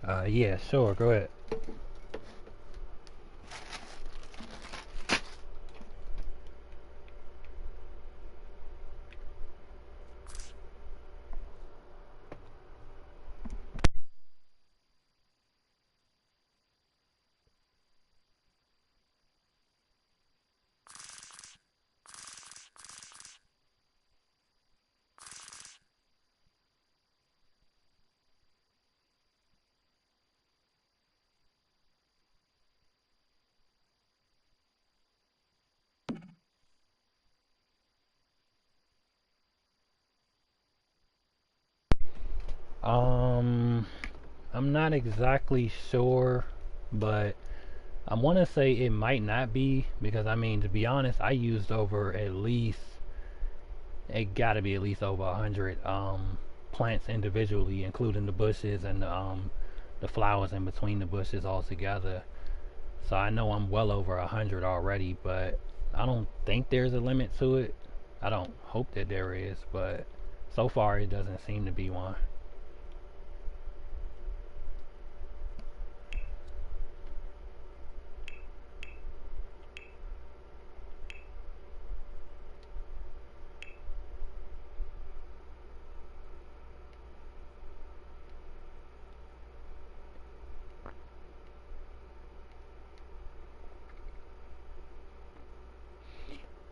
Yeah, sure, go ahead. Um, I'm not exactly sure, but I want to say it might not be because I mean, to be honest, I used over at least it got to be at least over 100 plants individually, including the bushes and the flowers in between the bushes all together. So I know I'm well over 100 already, but I don't think there's a limit to it. I don't hope that there is, but so far it doesn't seem to be one.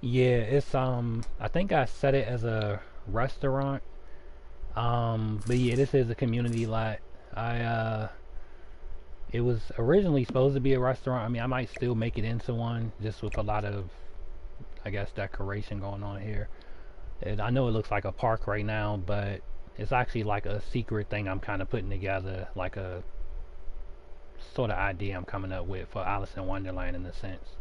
Yeah, it's I think I set it as a restaurant. But yeah, this is a community lot. I it was originally supposed to be a restaurant. I mean, I might still make it into one just with a lot of I guess decoration going on here. And I know it looks like a park right now, but it's actually like a secret thing I'm kind of putting together, like a sort of idea I'm coming up with for Alice in Wonderland in a sense.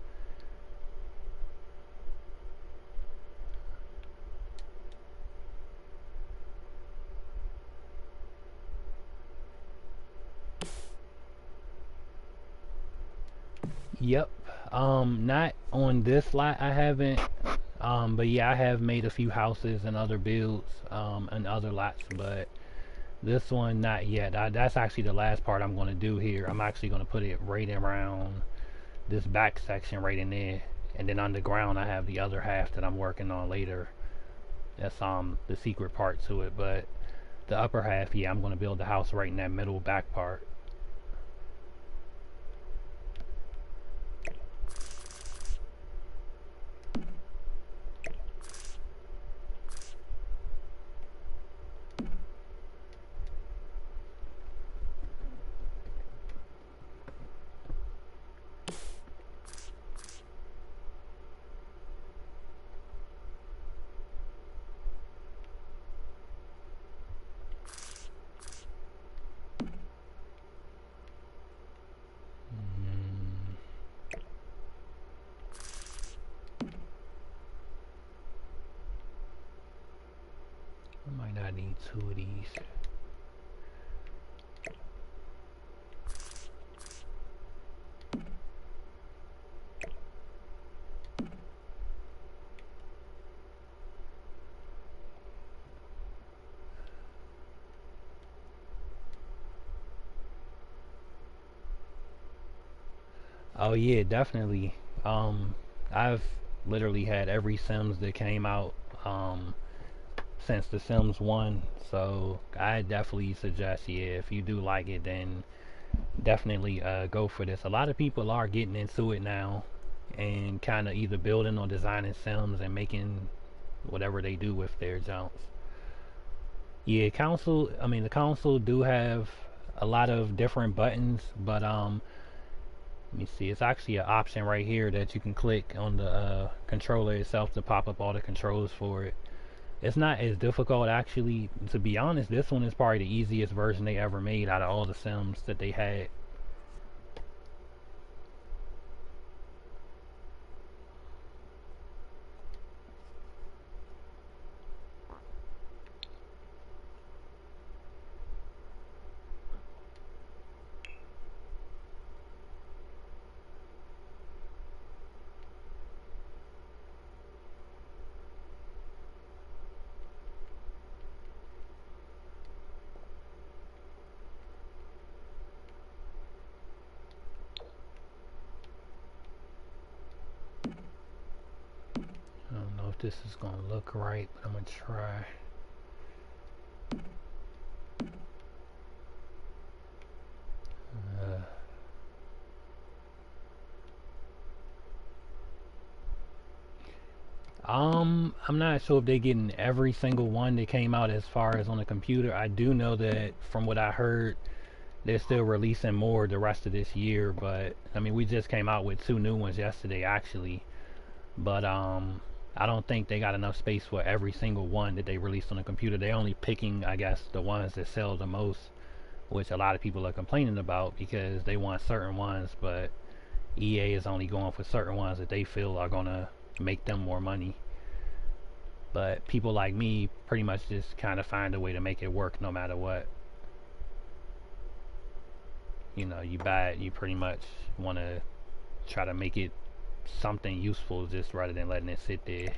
Yep. Not on this lot I haven't. But yeah, I have made a few houses and other builds, and other lots, but this one not yet. That's actually the last part I'm going to do here. I'm actually going to put it right around this back section right in there, and then underground I have the other half that I'm working on later. That's the secret part to it, but the upper half, yeah, I'm going to build the house right in that middle back part. Mm, I might not need two of these. Oh yeah, definitely. I've literally had every Sims that came out since the Sims 1, so I definitely suggest, yeah, if you do like it, then definitely go for this. A lot of people are getting into it now and kind of either building or designing Sims and making whatever they do with their jumps. Yeah, the console do have a lot of different buttons, but let me see. It's actually an option right here that you can click on the controller itself to pop up all the controls for it. It's not as difficult actually. To be honest, this one is probably the easiest version they ever made out of all the Sims that they had. this is gonna look right, but I'm gonna try. I'm not sure if they're getting every single one that came out as far as on the computer. I do know that from what I heard, they're still releasing more the rest of this year. But I mean, we just came out with 2 new ones yesterday, actually. But I don't think they got enough space for every single one that they released on the computer. They only picking, I guess, the ones that sell the most, which a lot of people are complaining about because they want certain ones, but EA is only going for certain ones that they feel are gonna make them more money. But people like me pretty much just kind of find a way to make it work no matter what. You know, you buy it, you pretty much want to try to make it something useful just rather than letting it sit there.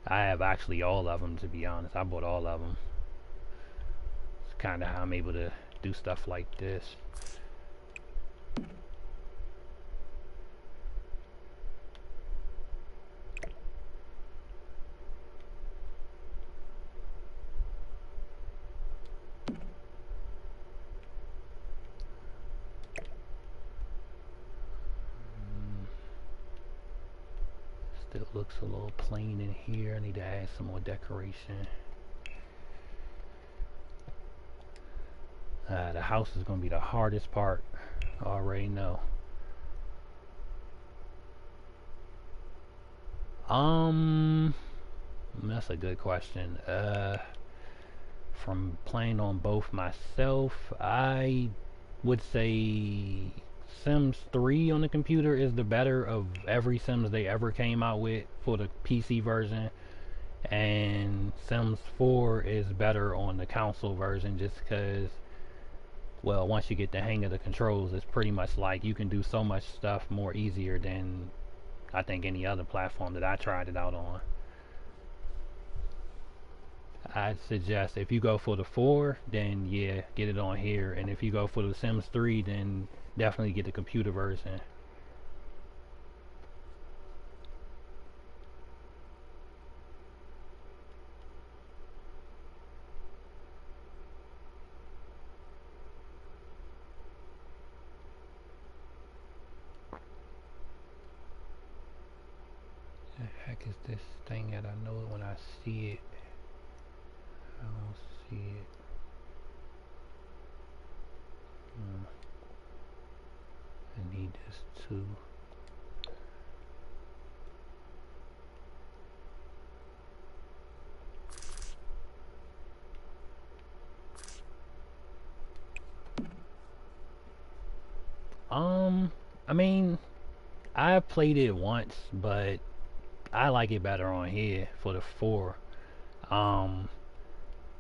I have actually all of them, to be honest. I bought all of them. It's kind of how I'm able to do stuff like this. Still looks a little plain in here. I need to add some more decoration. The house is going to be the hardest part. I already know. That's a good question. From playing on both myself, I would say Sims 3 on the computer is the better of every Sims they ever came out with for the PC version, and Sims 4 is better on the console version just because, well, once you get the hang of the controls, it's pretty much like you can do so much stuff more easier than I think any other platform that I tried it out on. I'd suggest if you go for the 4, then yeah, get it on here, and if you go for the Sims 3, then definitely get the computer version. The heck is this thing that I know it when I see it? I don't see it. I need this too. I mean, I played it once, but I like it better on here for the 4.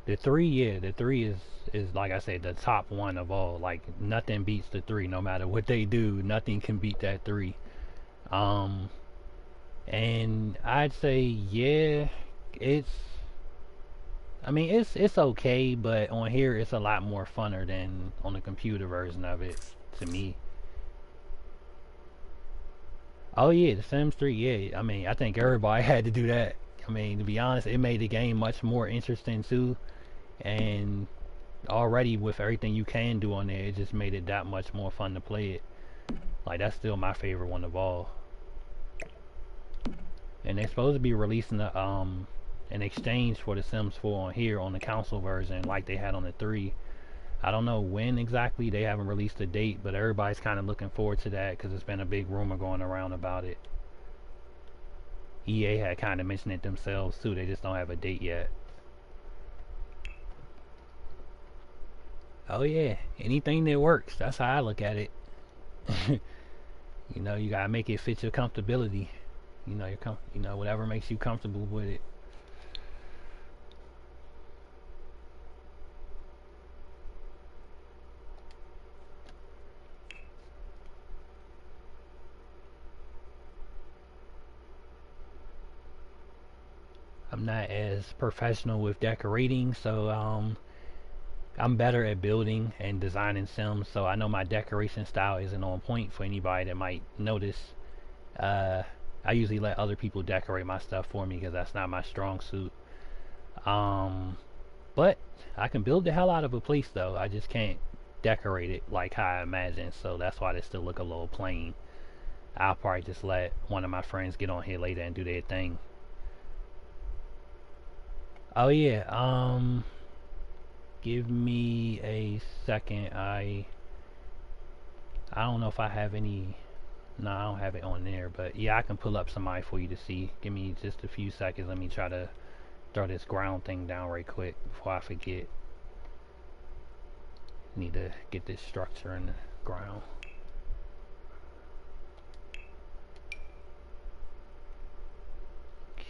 The 3, yeah, the 3 is like I said, the top one of all. Like nothing beats the 3, no matter what they do. Nothing can beat that 3. And I'd say yeah, it's. I mean, it's okay, but on here it's a lot more funner than on the computer version of it to me. Oh yeah, The Sims 3, yeah. I mean, I think everybody had to do that. I mean, to be honest, it made the game much more interesting too. And already with everything you can do on there, it just made it that much more fun to play it. Like that's still my favorite one of all. And they're supposed to be releasing an exchange for the Sims 4 on here on the console version, like they had on the 3. I don't know when exactly. They haven't released a date, but everybody's kind of looking forward to that because it's been a big rumor going around about it. EA had kind of mentioned it themselves too. They just don't have a date yet. Oh yeah, anything that works. That's how I look at it. You know, you gotta make it fit your comfortability. You know, whatever makes you comfortable with it. I'm not as professional with decorating, so I'm better at building and designing Sims, so I know my decoration style isn't on point for anybody that might notice. Uh, I usually let other people decorate my stuff for me because that's not my strong suit. Um, but I can build the hell out of a place though. I just can't decorate it like how I imagine. So that's why they still look a little plain. I'll probably just let one of my friends get on here later and do their thing. Oh yeah, give me a second. I don't know if I have any. No, I don't have it on there, but yeah, I can pull up somebody for you to see. Give me just a few seconds. Let me try to throw this ground thing down right quick before I forget. Need to get this structure in the ground.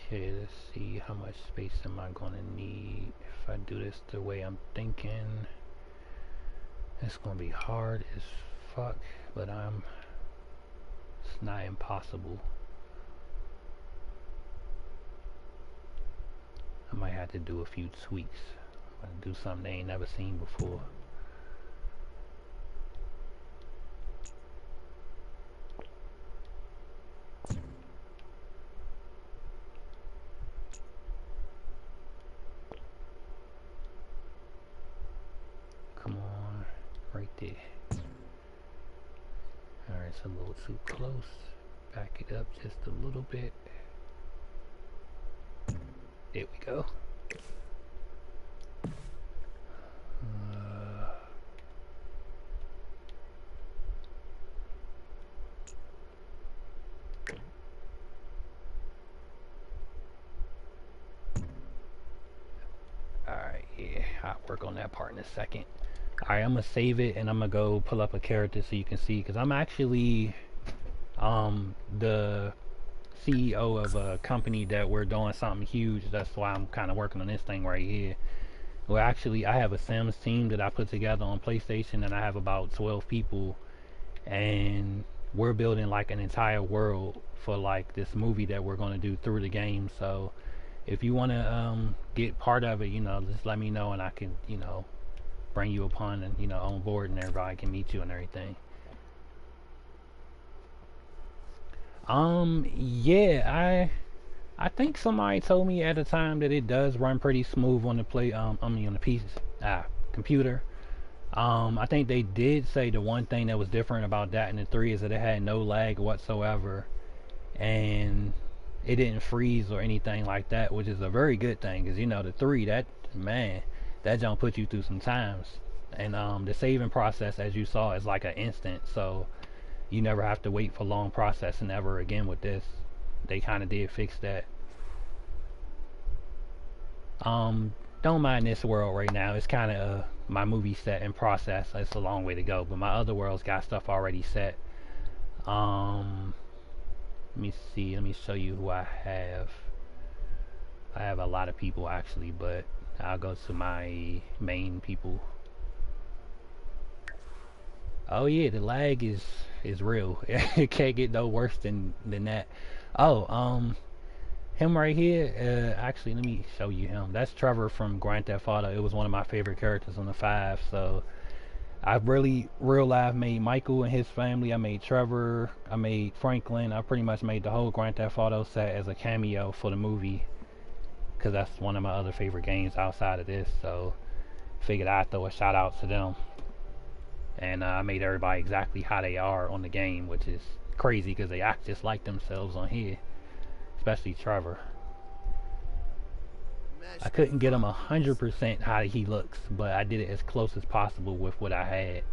Okay, let's see how much space am I gonna need if I do this the way I'm thinking. It's gonna be hard as fuck, but it's not impossible. I might have to do a few tweaks. I'm gonna do something they ain't never seen before. Come on, right there. Alright, it's a little too close. Back it up just a little bit. There we go. Alright, yeah, I'll work on that part in a second. Alright, I'm gonna save it and I'm gonna go pull up a character so you can see, because I'm actually the CEO of a company that we're doing something huge. That's why I'm kind of working on this thing right here. Well, actually, I have a Sims team that I put together on PlayStation, and I have about 12 people, and we're building like an entire world for like this movie that we're going to do through the game. So if you want to get part of it, you know, just let me know and I can, you know, bring you upon and, you know, on board, and everybody can meet you and everything. Yeah, I think somebody told me at the time that it does run pretty smooth on the I mean on the PC computer. I think they did say the one thing that was different about that in the 3 is that it had no lag whatsoever, and it didn't freeze or anything like that, which is a very good thing, because you know the 3, that man, that jump put you through some times. And the saving process, as you saw, is like an instant, so you never have to wait for long processing ever again with this. They kind of did fix that. Don't mind this world right now. It's kind of my movie set in process. It's a long way to go, but my other world's got stuff already set. Let me see. Let me show you who I have. I have a lot of people actually, but I'll go to my main people. Oh yeah, the lag is real. It can't get no worse than that. Oh, him right here. Actually, let me show you him. That's Trevor from Grand Theft Auto. It was one of my favorite characters on the 5. So I really real life made Michael and his family. I made Trevor. I made Franklin. I pretty much made the whole Grand Theft Auto set as a cameo for the movie, because that's one of my other favorite games outside of this. So figured I'd throw a shout out to them. And I made everybody exactly how they are on the game, which is crazy because they act just like themselves on here, especially Trevor. I couldn't get him 100% how he looks, but I did it as close as possible with what I had.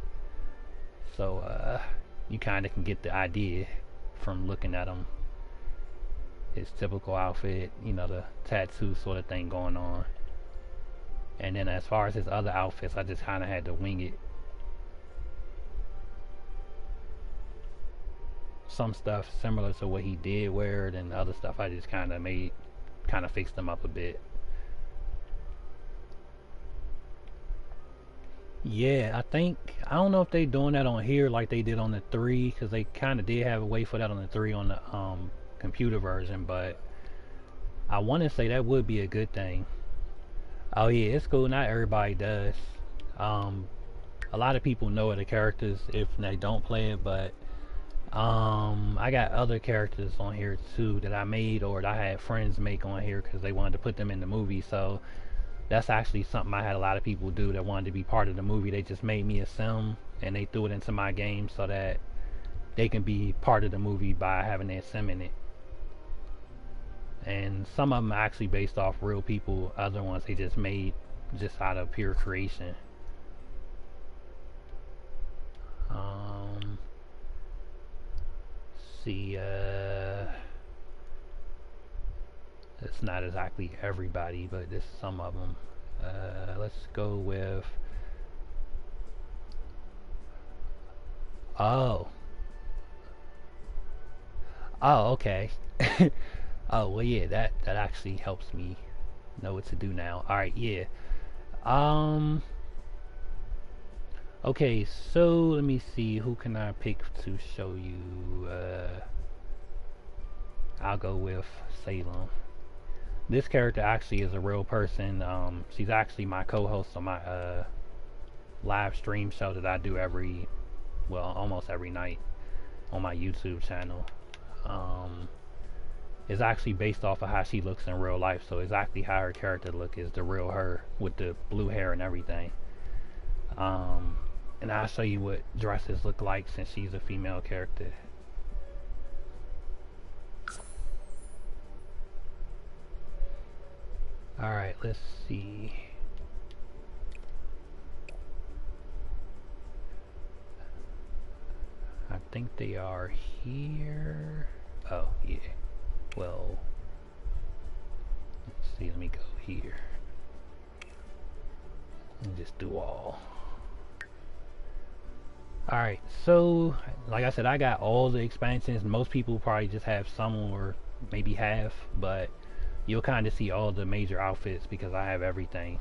So you kind of can get the idea from looking at him. His typical outfit, you know, the tattoo sort of thing going on. And then as far as his other outfits, I just kind of had to wing it. Some stuff similar to what he did wear, and other stuff I just kind of fixed them up a bit. Yeah, I don't know if they doing that on here like they did on the 3, because they kind of did have a way for that on the 3 on the computer version, but I want to say that would be a good thing. Oh yeah, it's cool. Not everybody does. A lot of people know the characters if they don't play it, but I got other characters on here too that I made or that I had friends make on here because they wanted to put them in the movie. So that's actually something I had a lot of people do that wanted to be part of the movie. They just made me a sim and they threw it into my game so that they can be part of the movie by having their sim in it. And some of them are actually based off real people. Other ones they just made just out of pure creation. See, it's not exactly everybody, but this is some of them. Let's go with. Oh, oh, okay. Oh, well, yeah, that actually helps me know what to do now. All right, yeah. Um. Okay, so let me see. Who can I pick to show you? I'll go with Salem. This character actually is a real person. She's actually my co-host on my live stream show that I do almost every night on my YouTube channel. It's actually based off of how she looks in real life, so exactly how her character look is the real her with the blue hair and everything. And I'll show you what dresses look like since she's a female character. Alright, let's see. I think they are here. Oh, yeah. Well, let's see, let me go here. And just do all. Alright, so, like I said, I got all the expansions. Most people probably just have some or maybe half, but you'll kind of see all the major outfits because I have everything.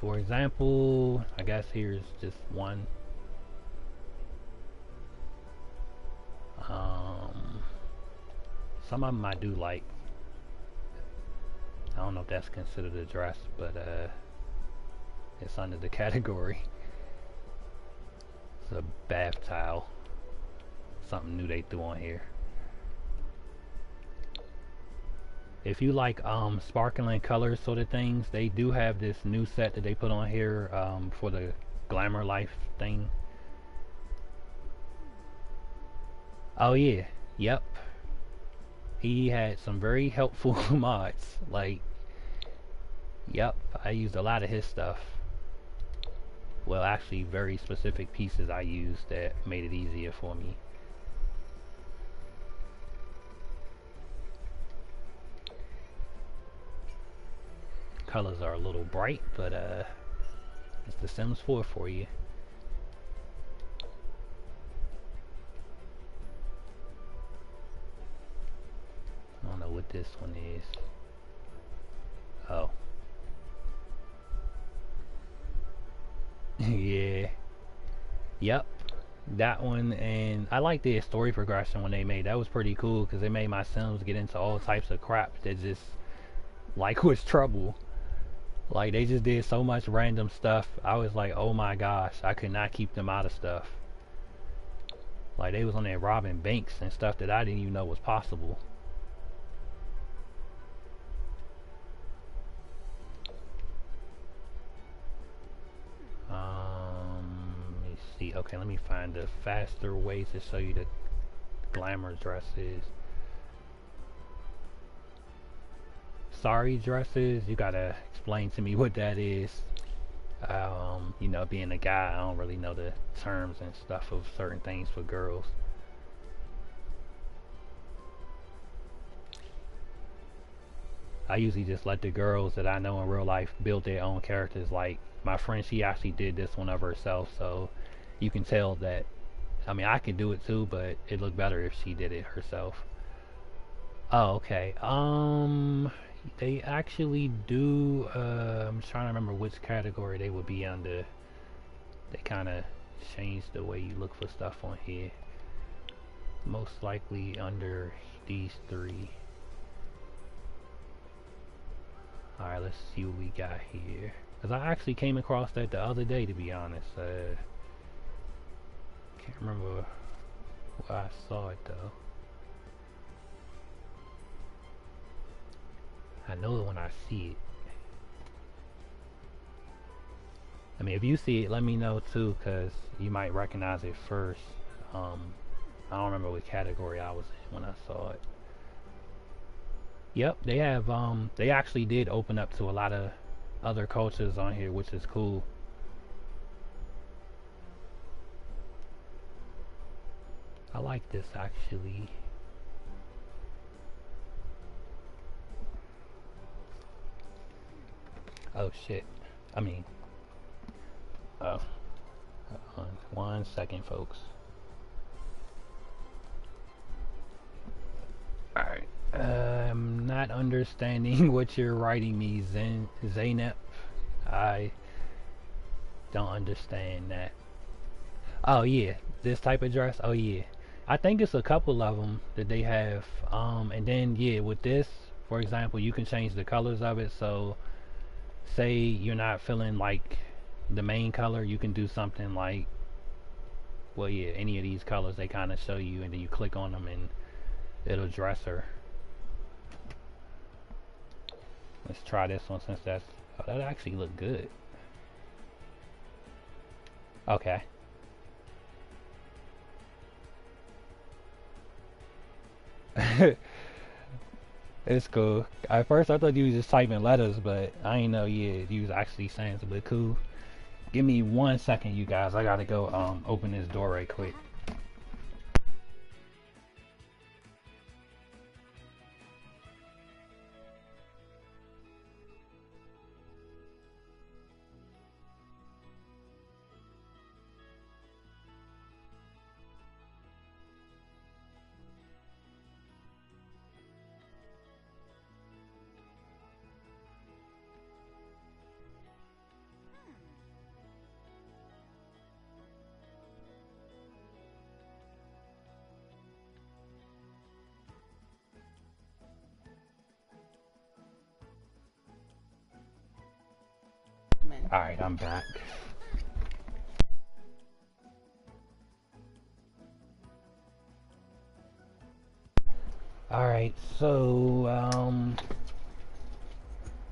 For example, I guess here's just one. Some of them I do like. I don't know if that's considered a dress, but it's under the category. It's a bath towel. Something new they threw on here. If you like sparkling colors sort of things, they do have this new set that they put on here for the glamour life thing. Oh yeah, yep. He had some very helpful mods. Like, yep, I used a lot of his stuff. Well, actually, very specific pieces I used that made it easier for me. Colors are a little bright, but it's the Sims 4 for you. I don't know what this one is. Oh. Yeah. Yep. That one, and I like the story progression when they made that was pretty cool because they made my Sims get into all types of crap that just like was trouble. Like they just did so much random stuff. I was like, oh my gosh, I could not keep them out of stuff. Like they was on there robbing banks and stuff that I didn't even know was possible. Let me see. Okay, let me find the faster way to show you the glamour dresses. Sorry dresses, you gotta explain to me what that is. You know, being a guy, I don't really know the terms and stuff of certain things for girls. I usually just let the girls that I know in real life build their own characters. Like my friend, she actually did this one of herself, so you can tell that. I mean, I can do it too, but it looked better if she did it herself. Oh, okay. They actually do. I'm trying to remember which category they would be under. They kind of changed the way you look for stuff on here. Most likely under these three. Alright, let's see what we got here. Because I actually came across that the other day, to be honest. Can't remember where I saw it though. I know it when I see it. I mean, if you see it, let me know too, cause you might recognize it first. I don't remember what category I was in when I saw it. Yep, they have. They actually did open up to a lot of other cultures on here, which is cool. I like this actually. Oh shit. I mean, oh, hold on 1 second, folks. Alright. I'm not understanding what you're writing me, Zaynep. I don't understand that. Oh yeah, this type of dress. Oh yeah, I think it's a couple of them that they have. And then yeah, with this, for example, you can change the colors of it. So say you're not feeling like the main color, you can do something like, well yeah, any of these colors they kind of show you, and then you click on them and it'll dress her. Let's try this one since that's, oh, that actually looked good. Okay. It's cool. At first I thought you was just typing letters, but I ain't know, yeah, you was actually saying something cool. Give me 1 second, you guys. I gotta go open this door right quick. Alright, I'm back. Alright, so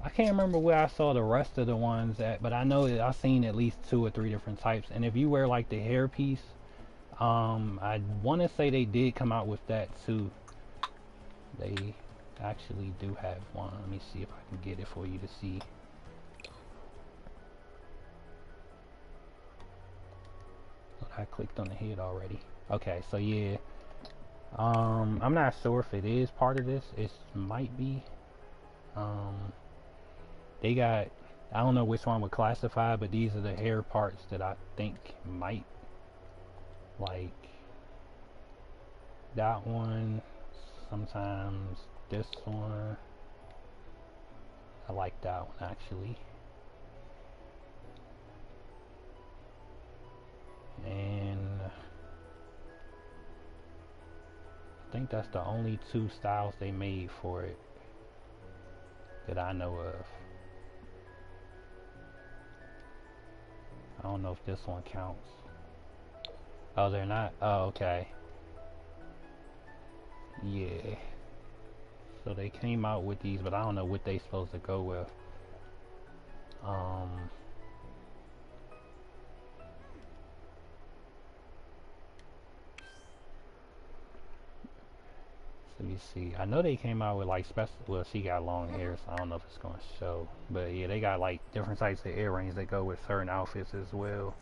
I can't remember where I saw the rest of the ones at, but I know that I've seen at least 2 or 3 different types. And if you wear like the hairpiece, I want to say they did come out with that too. They actually do have one. Let me see if I can get it for you to see. I clicked on the head already. Okay, so yeah, I'm not sure if it is part of this. It might be. They got, I don't know which one would classify, but these are the hair parts that I think might, like that one, sometimes this one. I like that one actually. And I think that's the only 2 styles they made for it that I know of. I don't know if this one counts. Oh, they're not? Oh, okay. Yeah. So they came out with these, but I don't know what they supposed to go with. Let me see. I know they came out with like special. Well, she got long hair, so I don't know if it's gonna show. But yeah, they got like different types of earrings that go with certain outfits as well.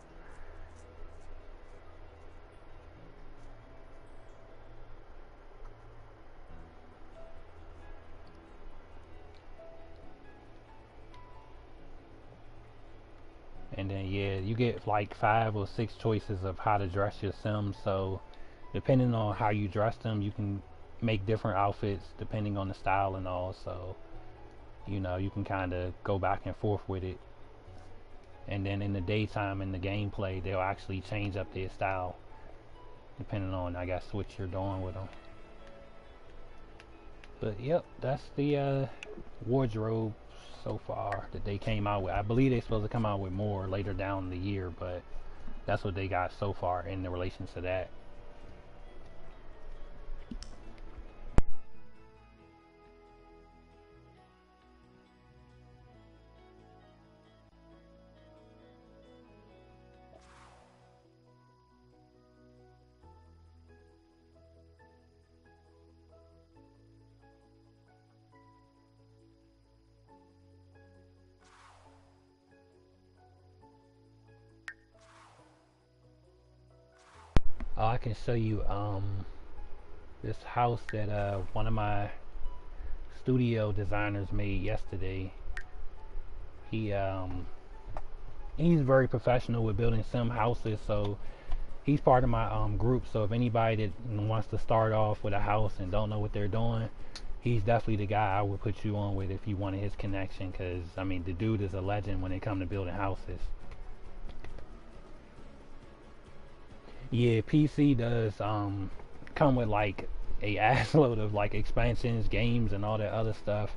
And then yeah, you get like 5 or 6 choices of how to dress your Sims. So depending on how you dress them, you can make different outfits depending on the style and all. So you know, you can kind of go back and forth with it. And then in the daytime in the gameplay, they'll actually change up their style depending on, I guess, what you're doing with them. But yep, that's the wardrobe so far that they came out with. I believe they're supposed to come out with more later down the year, but That's what they got so far in the relation to that. Oh, I can show you this house that one of my studio designers made yesterday. He he's very professional with building sim houses, so he's part of my group. So if anybody that wants to start off with a house and don't know what they're doing, he's definitely the guy I would put you on with if you wanted his connection, because I mean the dude is a legend when it comes to building houses. Yeah, PC does come with like a assload of like expansions, games, and all that other stuff.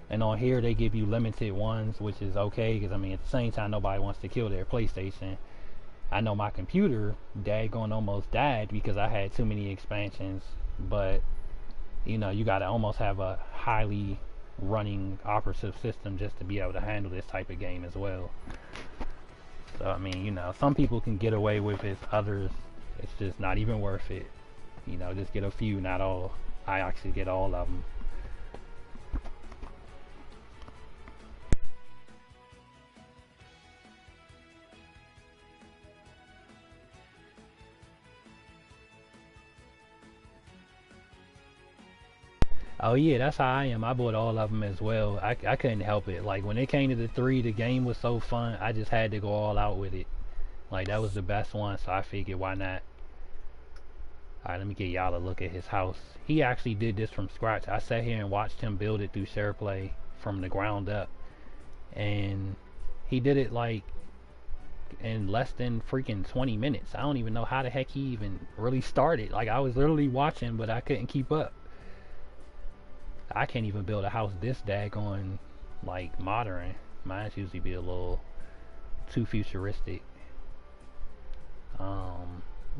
And on here they give you limited ones, which is okay because I mean at the same time nobody wants to kill their PlayStation. I know my computer daggone almost died because I had too many expansions, but you know you gotta almost have a highly running operative system just to be able to handle this type of game as well. So I mean, you know, some people can get away with it, others it's just not even worth it. You know, just get a few, not all. I actually get all of them. Oh yeah, that's how I am. I bought all of them as well. I couldn't help it. Like when it came to the 3, the game was so fun. I just had to go all out with it. Like that was the best one, so I figured why not. Alright, let me get y'all a look at his house. He actually did this from scratch. I sat here and watched him build it through SharePlay from the ground up. And he did it like in less than freaking 20 minutes. I don't even know how the heck he even really started. Like I was literally watching, but I couldn't keep up. I can't even build a house this daggone like modern. Mine's usually be a little too futuristic.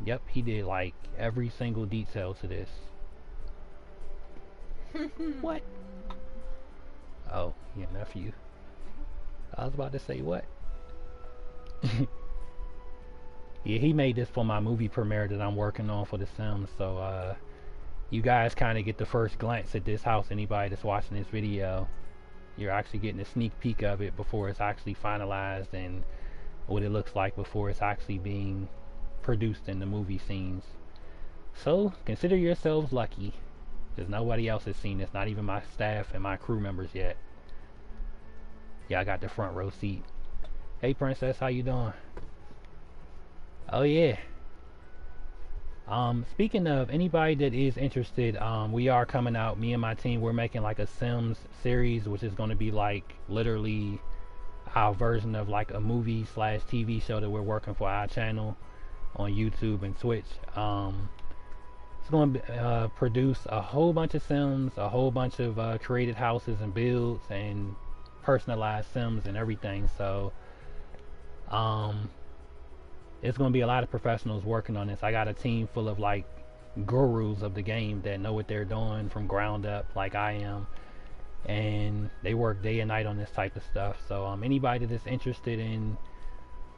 Yep, he did like every single detail to this. What? Oh, your nephew. I was about to say what? Yeah, he made this for my movie premiere that I'm working on for The Sims. So you guys kind of get the first glance at this house. Anybody that's watching this video, you're actually getting a sneak peek of it before it's actually finalized and what it looks like before it's actually being produced in the movie scenes. So consider yourselves lucky because nobody else has seen this, not even my staff and my crew members yet. Yeah, I got the front row seat. Hey princess, how you doing? Oh yeah. Speaking of anybody that is interested, we are coming out, me and my team, we're making like a Sims series, which is going to be like literally our version of like a movie slash TV show that we're working for our channel on YouTube and Twitch. It's going to produce a whole bunch of Sims, a whole bunch of created houses and builds and personalized Sims and everything. So it's going to be a lot of professionals working on this. I got a team full of like gurus of the game that know what they're doing from ground up like I am, and they work day and night on this type of stuff. So anybody that's interested in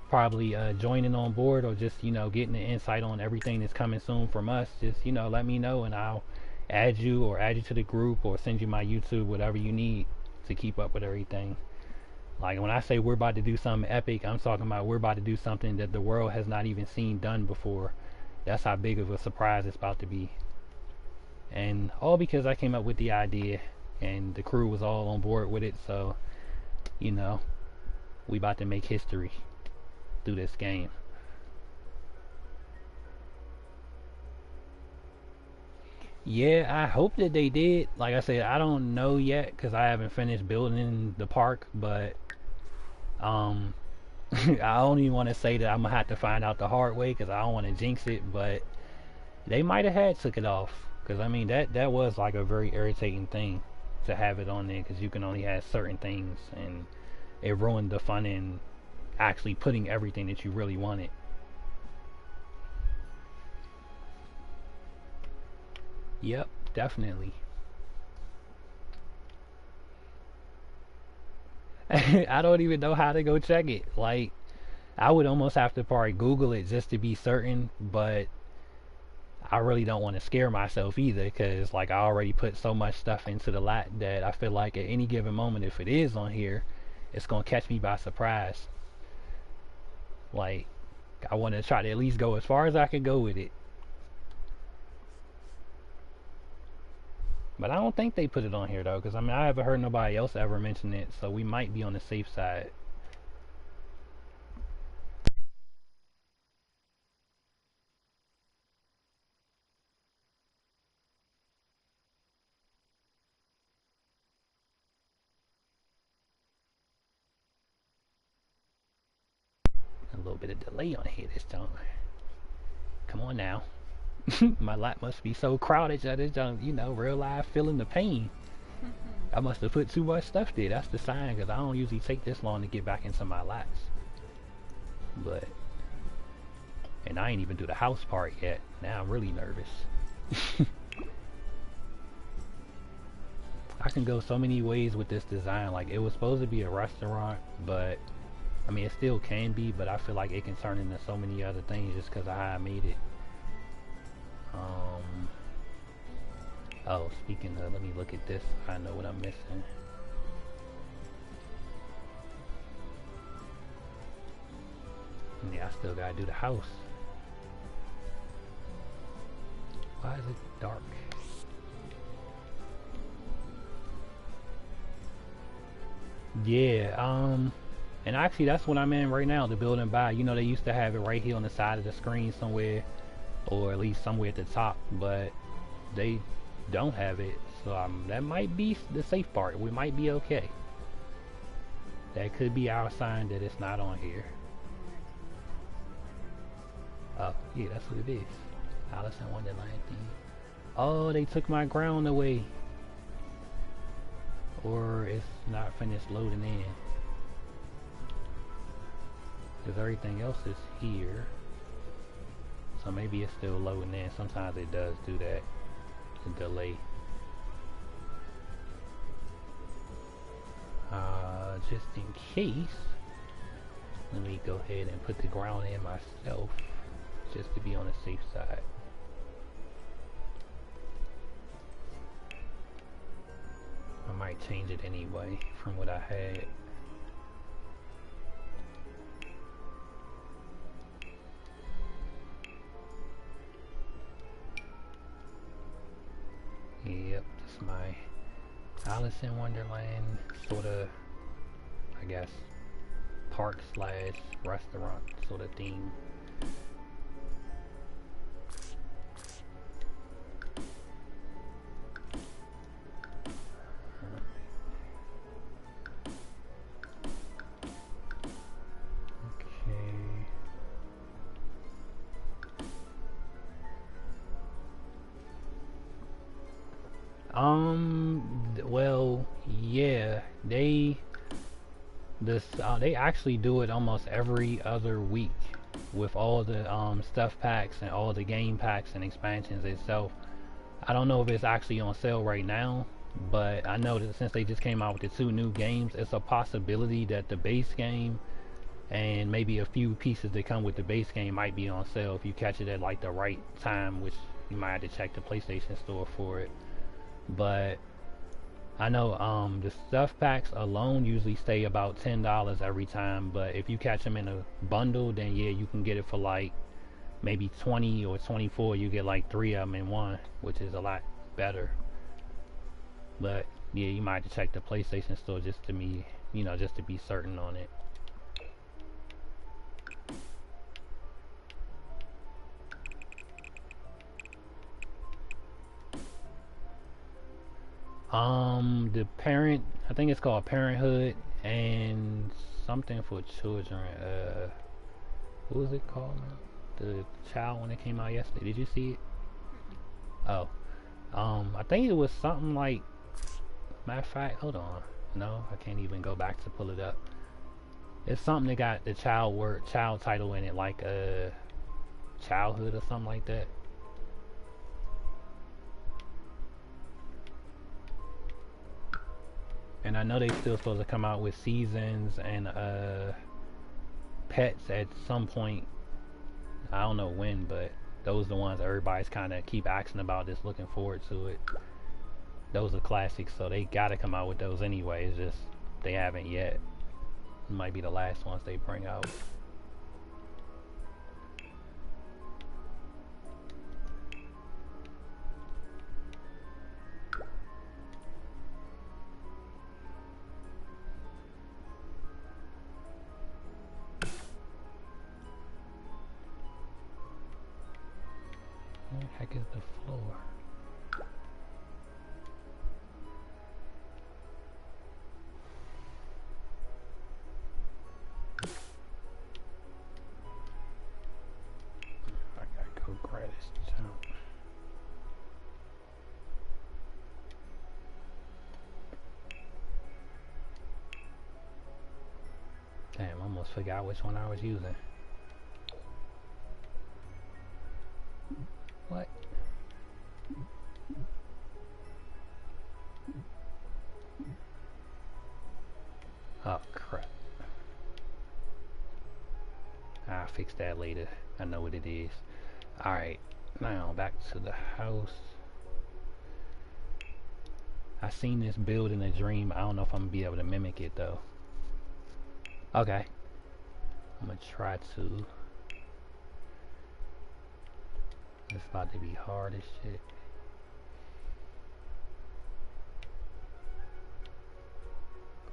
probably joining on board or just, you know, getting the insight on everything that's coming soon from us, just, you know, let me know and I'll add you or add you to the group or send you my YouTube, whatever you need to keep up with everything. Like when I say we're about to do something epic, I'm talking about we're about to do something that the world has not even seen done before. That's how big of a surprise it's about to be. And all because I came up with the idea and the crew was all on board with it. So, you know, we about to make history through this game. Yeah, I hope that they did. Like I said, I don't know yet because I haven't finished building the park, but um I only want to say that I'm gonna have to find out the hard way because I don't want to jinx it, but they might have had took it off because I mean that was like a very irritating thing to have it on there because you can only have certain things and it ruined the fun in actually putting everything that you really wanted. definitely. I don't even know how to go check it. Like, I would almost have to probably Google it just to be certain, but I really don't want to scare myself either because, like, I already put so much stuff into the lot that I feel like at any given moment, if it is on here, it's going to catch me by surprise. Like, I want to try to at least go as far as I can go with it. But I don't think they put it on here though, because I mean I haven't heard nobody else ever mention it, so we might be on the safe side. A little bit of delay on here this time. Come on now. My lot must be so crowded that it's real life feeling the pain. I must have put too much stuff there. That's the sign, because I don't usually take this long to get back into my lots. But, and I ain't even do the house part yet. Now I'm really nervous. I can go so many ways with this design. Like, it was supposed to be a restaurant, but I mean, it still can be, but I feel like it can turn into so many other things just because of how I made it. Oh, speaking of, let me look at this. I know what I'm missing. Yeah, I still gotta do the house. Why is it dark? Yeah, and actually that's what I'm in right now, the build and buy. You know, they used to have it right here on the side of the screen somewhere, or at least somewhere at the top, but they don't have it. So that might be the safe part. We might be okay. That could be our sign that it's not on here. Oh, yeah, that's what it is. Alice-in-Wonderland theme. Oh, they took my ground away. Or it's not finished loading in. Because everything else is here. So maybe it's still loading in. Sometimes it does do that. The delay. Just in case, let me go ahead and put the ground in myself, just to be on the safe side. I might change it anyway from what I had. Yep, this is my Alice-in-Wonderland sort of, I guess, park slash restaurant sort of theme. Well, yeah, they actually do it almost every other week with all the stuff packs and all the game packs and expansions itself. I don't know if it's actually on sale right now, but I know that since they just came out with the 2 new games, it's a possibility that the base game and maybe a few pieces that come with the base game might be on sale if you catch it at like the right time, which you might have to check the PlayStation Store for it. But I know the stuff packs alone usually stay about $10 every time, but if you catch them in a bundle, then yeah, you can get it for like maybe 20 or 24. You get like 3 of them in one, which is a lot better. But yeah, you might have to check the PlayStation Store just to be, just to be certain on it. The parent, I think it's called Parenthood and something for children. What was it called? The child when it came out yesterday. Did you see it? Oh, I think it was something like. Matter of fact, hold on. No, I can't even go back to pull it up. It's something that got the child title in it, like childhood or something like that. And I know they still supposed to come out with seasons and pets at some point. I don't know when, but those are the ones everybody's kind of keep asking about, just looking forward to it. Those are classics, so they gotta come out with those anyway. It's just they haven't yet. It might be the last ones they bring out. Where the heck is the floor? I gotta go grab this jump. Damn, I almost forgot which one I was using. What? Oh crap. I'll fix that later. I know what it is. Alright, now back to the house. I seen this build in a dream. I don't know if I'm gonna be able to mimic it though. Okay. I'm gonna try to. It's about to be hard as shit.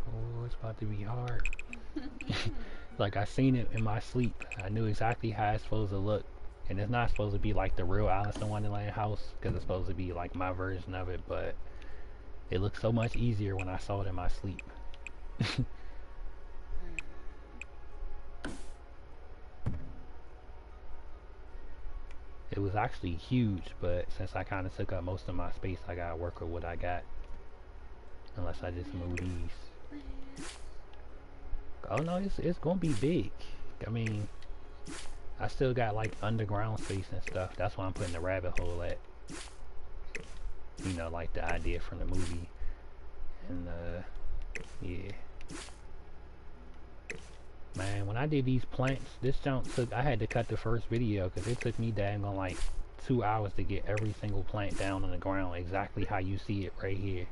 Oh, it's about to be hard. Like, I seen it in my sleep. I knew exactly how it's supposed to look. And it's not supposed to be like the real Alice-in-Wonderland house, because it's supposed to be like my version of it, but it looked so much easier when I saw it in my sleep. It was actually huge, but since I kind of took up most of my space, I gotta work with what I got. Unless I just move these. Oh no, it's gonna be big. I mean, I still got like underground space and stuff. That's why I'm putting the rabbit hole at. You know, like the idea from the movie. And yeah. Man, when I did these plants, this jump took, I had to cut the first video because it took me daggone like 2 hours to get every single plant down on the ground exactly how you see it right here.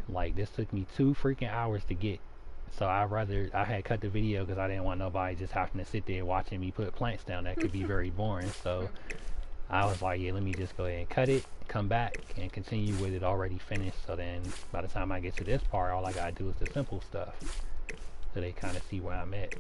Like, this took me 2 freaking hours to get. So I had cut the video because I didn't want nobody just having to sit there watching me put plants down. That could be very boring. So I was like, yeah, let me just go ahead and cut it, come back, and continue with it already finished. So then by the time I get to this part, all I gotta do is the simple stuff. So they kind of see where I'm at.